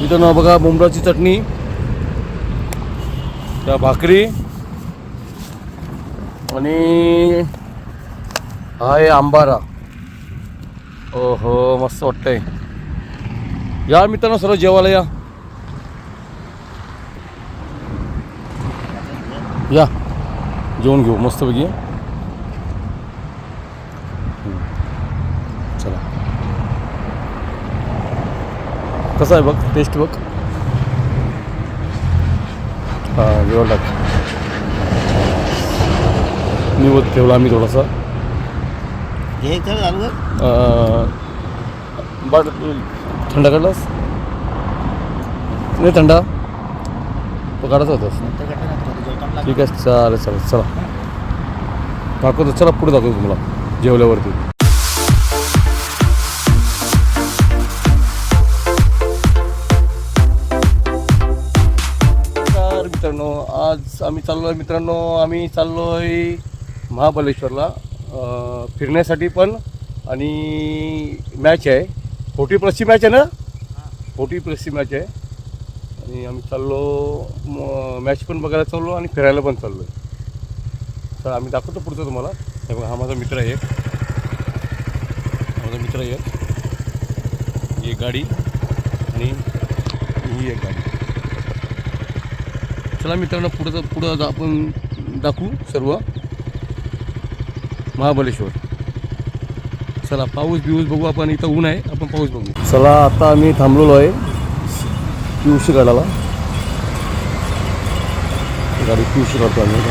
मित्रांनो बघा बोंबलाची चटणी, त्या भाकरी आणि हा आहे आंबारा. ओहो मस्त वाटतंय. या मित्रांनो सर्व जेवायला या जेवण घेऊ मस्तपैकी. चला कसं आहे बघ, टेस्ट बघ. हां जेवण टाक. निवत ठेवला आम्ही थोडासा. बाट थंडा काढलास नाही? थंडा तो काढायचा होतास. ठीक आहे चालेल चालेल. चला दाखवतो, चला पुढे दाखवतो तुम्हाला जेवल्यावरती. मित्रांनो आज आम्ही चाललो आहे महाबळेश्वरला फिरण्यासाठी पण, आणि मॅच आहे 40+ मॅच आहे ना, 40+ मॅच आहे. आणि आम्ही चाललो मॅच पण बघायला चाललो आणि फिरायला पण चाललो आहे. तर आम्ही दाखवतो पुढचं तुम्हाला. हे बघा हा माझा मित्र आहे, ही एक गाडी आणि ही एक गाडी. चला मित्रांनो पुढं आपण दाखवू सर्व महाबळेश्वर. चला पाऊस बघू आपण. इथं ऊन आहे, आपण पाऊस बघू. चला आता आम्ही थांबलेलो आहे पियुष गाडाला. गाडी पियुष काढतो आम्ही.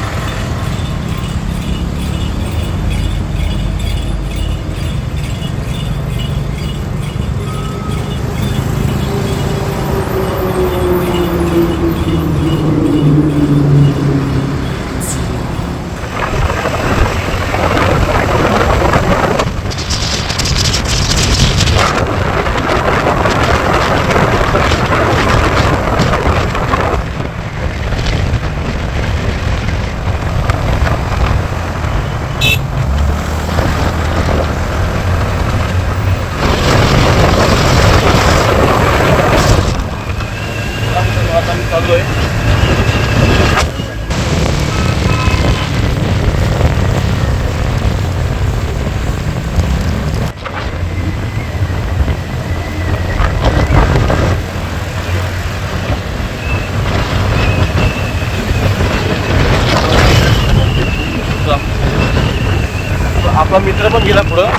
आपला मित्र पण गेला पुढं.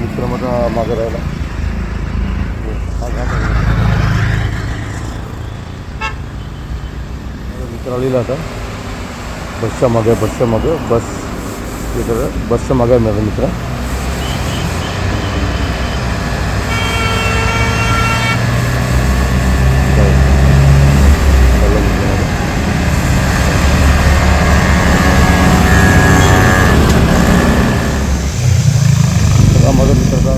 मित्र माझा मागं राहिला. मित्र आलेला आता बसच्या मागे बसच्या मागे आहे माझा मित्र. माझा मित्राचा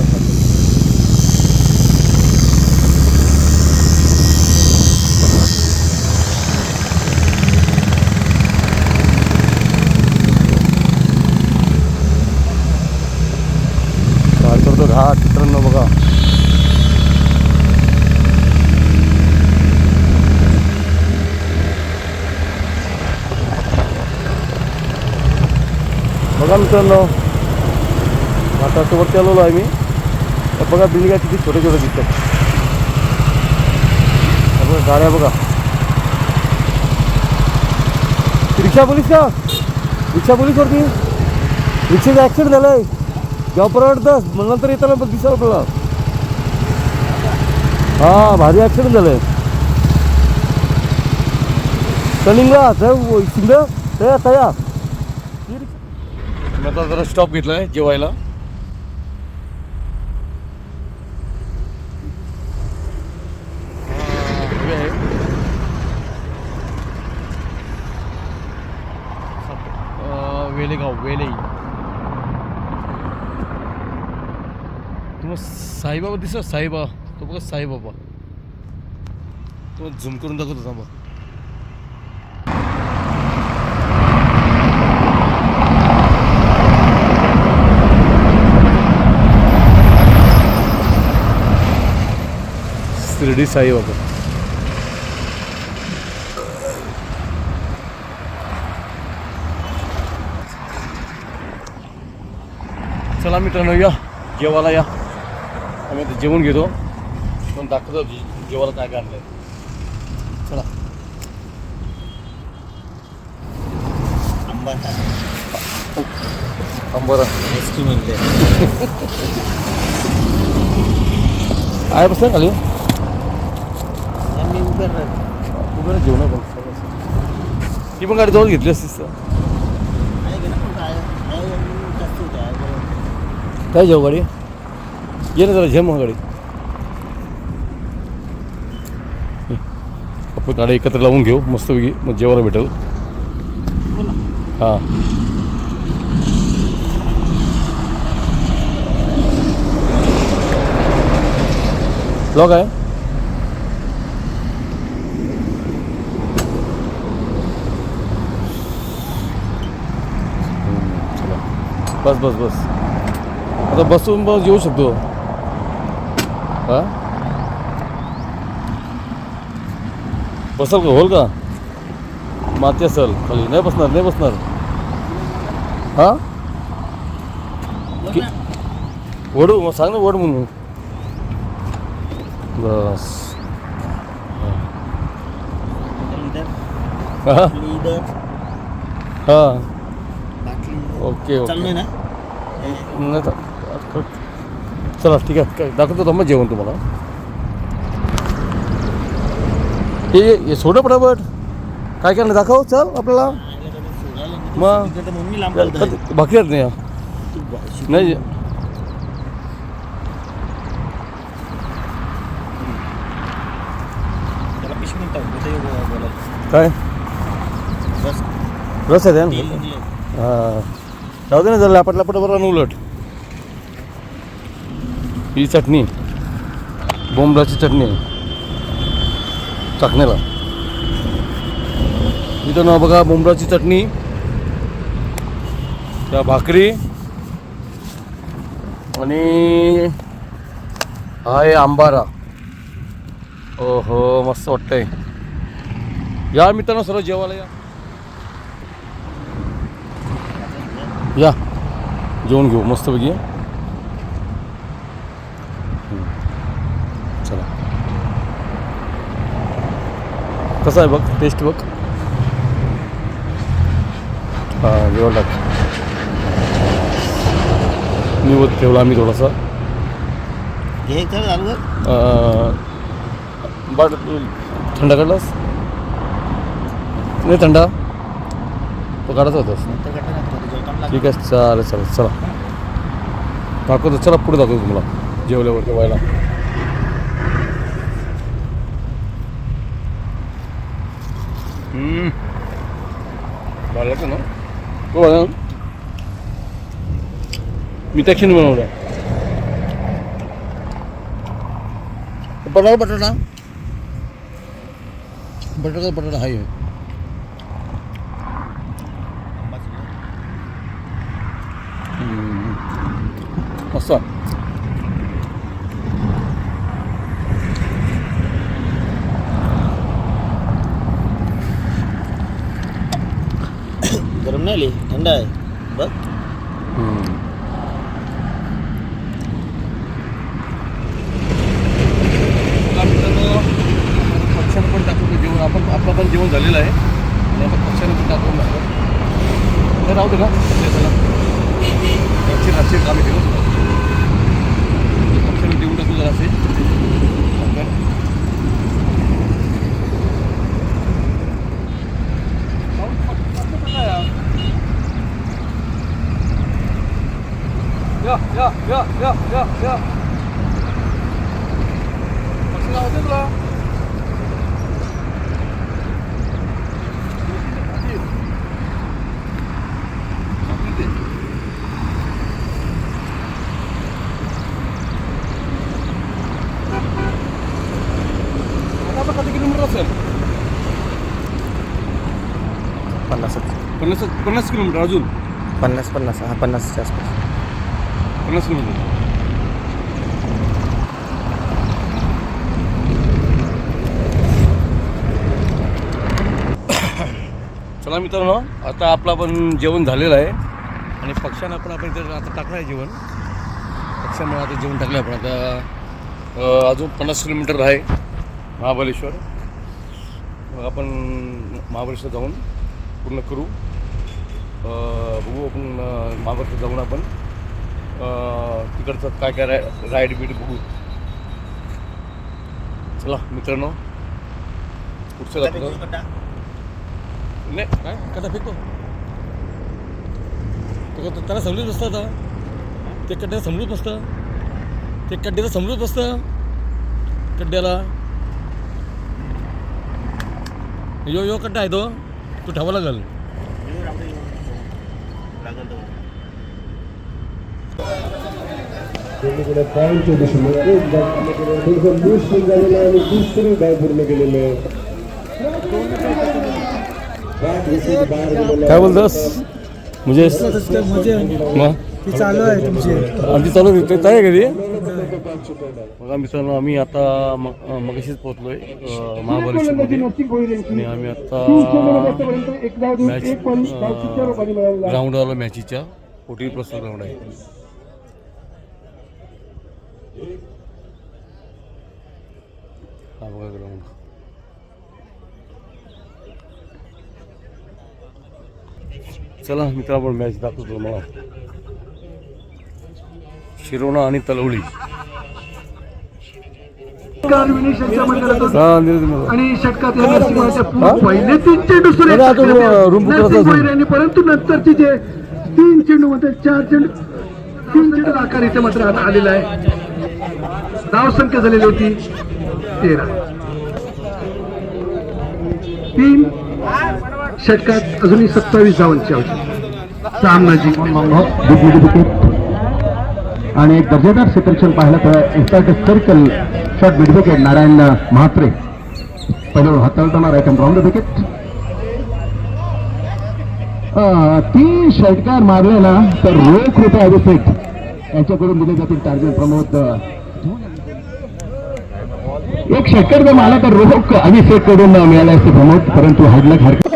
काय करतो हा चित्रांनो बघा. बघा मित्रांनो आता असं वरती आलेलो आहे मी. तर बघा बिल्डिंगा किती छोटे छोटे दिसतात. बघा गाड्या बघा. रिक्षा पोलीस का? रिक्षा पोलीस वरती रिक्षाचा ॲक्सिडेंट झालं आहे. जेव्हा परवडतं मग नंतर येताना पण दिसायला आपल्याला. हा भारी ॲक्सिडेंट झालं आहे टर्निंगला शिंद तया तया. मी आता जरा स्टॉप घेतला आहे जेवायला. वेलेगाव वेले. तुम्हाला साईबाबा दिसतो साईबाबा. तो बघा साईबाबा. तो झूम करून दाखवतो थांबा. शिर्डी साईबाबा. चला मित्रांनो या जेवायला या. आम्ही आता जेवण घेतो पण दाखवतो जेवायला काय काय आणलंय. चला. आंबोरा आहे बस खाली उभं जेवण पण ती पण गाडी जवळ घेतली असतीस काय जेव गाडी ये ना जरा झेम मग गाडी. आपण गाडी एकत्र लावून घेऊ मस्तपैकी मग जेवायला भेटेल. हां ब्लॉग आहे. बस बस बस आता बसून बस येऊ शकतो. हां बसल का होल का माती असेल खाली नाही बसणार नाही बसणार. हां ओढू मग सांग ना ओढ म्हणून बस. हां हां ओके ओके नाही चला ठीक आहे काय दाखवतो तर मग जेवण तुम्हाला. हे सोडं पटापट काय काय दाखव चल आपल्याला. मग भाकरी नाही नाही काय रस आहे ना. हां जाऊ दे ना जरा लापट लापट बरं उलट. ही चटणी बोंबलाची चटणी टाकण्याला इथं ना बघा बोंबलाची चटणी त्या भाकरी आणि हा आहे आंबारा. ओहो मस्त वाटतंय. या मित्रांनो सर्व जेवायला या या जेवण घेऊ मस्तपैकी. चला कसं आहे बघ टेस्ट बघ. हां जेवण टाक निवत ठेवला आम्ही थोडासा बाट थंडा काढलास नाही थंडा तो काढायचा होतास. ठीक आहे चालेल चालेल चला दाखवतो. चला पुढे दाखवतो तुम्हाला जेवल्यावर जेवायला. ना तो मी त्या क्षणी बनवला बटाटा बटाटा बटाटा बटाटा हाय मस्त. गरम नाही आली थंड आहे बघ. पक्षानं पण टाकून जेवण आपण आपलं पण जेवण झालेलं आहे आणि आपण पक्षानं पण टाकून राहू दे ना. असेल आम्ही देऊ पक्षाला देऊन टाकू जरा असेल या पक्षाला होते तुला आता किती किलोमीटर असेल 50 किलोमीटर अजून 50 हा 50च्या आसपास 50 किलोमीटर चला मित्रांनो आता आपलं पण जेवण झालेलं आहे आणि पक्षानं पण आपण इथं आता टाकलं आहे जेवण पक्षामुळे आता जेवण टाकलं आपण आता अजून 50 किलोमीटर आहे महाबळेश्वर मग आपण महाबळेश्वर जाऊन पूर्ण करू बघू आपण महाबळेश्वर जाऊन आपण तिकडचं काय काय राईड बीड बघू चला मित्रांनो पुढचं जातो नाही काय कसा फेकतो त्याला समजूत बसतं आता ते कड्ड्याला समजूत बसतं ते कड्ड्याला समजूत बसतं कड्ड्याला यो कड्डा आहे तो तू ठेवा लागल पॉईंटच्या दिशेने एक झालेला आणि दुसरी गाव पूर्ण केलेलं आहे काय बोलतोस म्हणजे ती चालू आहे तुमची आमची चालू आहे कधी बघा मित्रांनो आम्ही आता मगाशीच पोहोचलोय महाबळेश्वरमध्ये आणि आम्ही आता मॅच ग्राउंड आलो मॅचीच्या OT+ ग्राउंड आहे हा बघा ग्राउंड चला मित्र आपण मॅच दाखवतो मला शिरोणा आणि तलवली आणि षटकात पहिले 3 चेंडू परंतु नंतरचे जे 3 चेंडू मध्ये 4 चेंडू 3 चेंडू आकार इथे मात्र आता आलेला आहे धाव संख्या झालेली होती 13 3 षटकात अजूनही 27 धावांची आवश्यकता सामना जिंकून आणि एक दर्जेदार क्षेत्ररक्षण पाहिलं तर इन्स्टार्ट circle shot mid wicket Narayan Mhatre पहिलं हाताळताना right hand round the wicket 3 षटकार मारले ना तर रोख रुपये अभिषेक यांच्याकडून दिले जातील टार्गेट प्रमोद एक षटकार जर मारला तर रोख अभिषेक कडून मिळाला असते प्रमोद परंतु हाडलक हरकत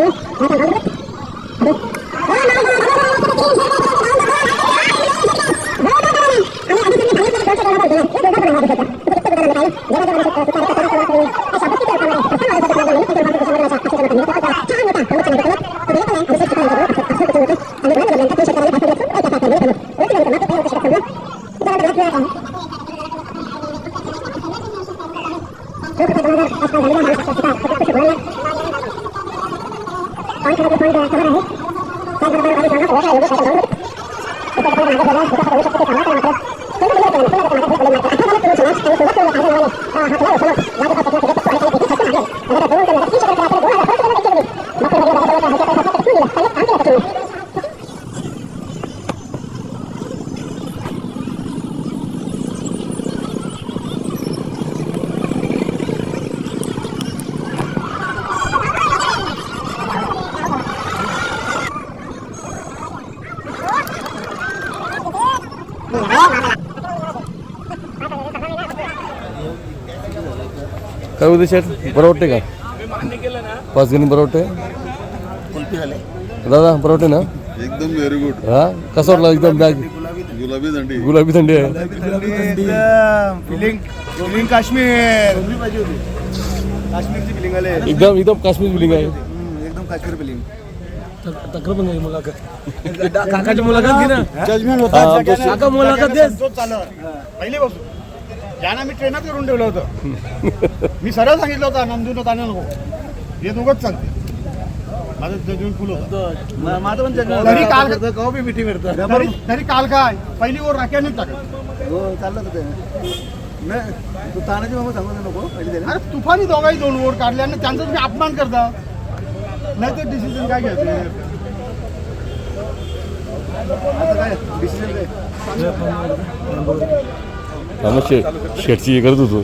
काय होते शेट बरं वाटते का 5 गणी बरं वाटते दादा बरं वाटते ना एकदम व्हेरी गुड हा कसं वाटलं एकदम बॅग गुलाबी थंडी आहे फिलिंग काश्मीर काश्मीरची फिलिंग आले एकदम काश्मीर फिलिंग आहे एकदम काश्मीर फिलिंग तक्रार पण मुलाखत काकाची मुलाखत घे ना जजमेंट हा, होता बस. काका मुलाखत दे. पहिले बसून ज्यांना मी ट्रेनात करून ठेवलं होतं मी सरळ सांगितलं होतं नंदून ताना नको हे दोघंच सांगते माझं जजमेंट फुल होतं माझं पण तरी काल कवा बी मिठी मिळतं तरी काल काय पहिली ओर राख्यानेच टाकत हो चाललं होतं नाही तू तानाजी मामा सांगू नको पहिले अरे तुफानी दोघाही दोन ओर काढले आणि त्यांचा तुम्ही अपमान करता नाही तर डिसिजन काय घ्यायचं आता काय डिसिजन काय शेटची करत होतो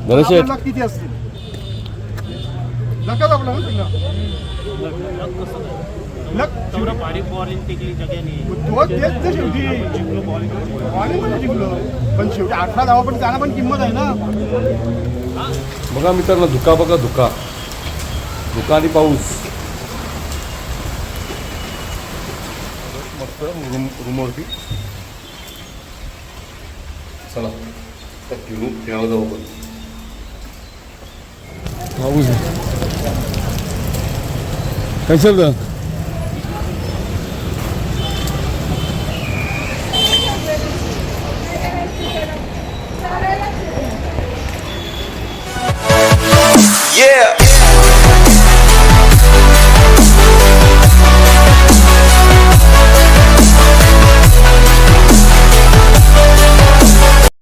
गणेश शेठ आपल्याला किती असतील लक्षात आपलं ना शेवटी बॉलिंग जिंकलो पण शेवटी 18 धावा पण त्याला पण किंमत आहे ना बघा मित्रांनो धुका बघा धुका धुका आणि पाऊस मस्त रूमवरती चला घेऊन खेळायला जाऊ पण पाऊस काय चालतं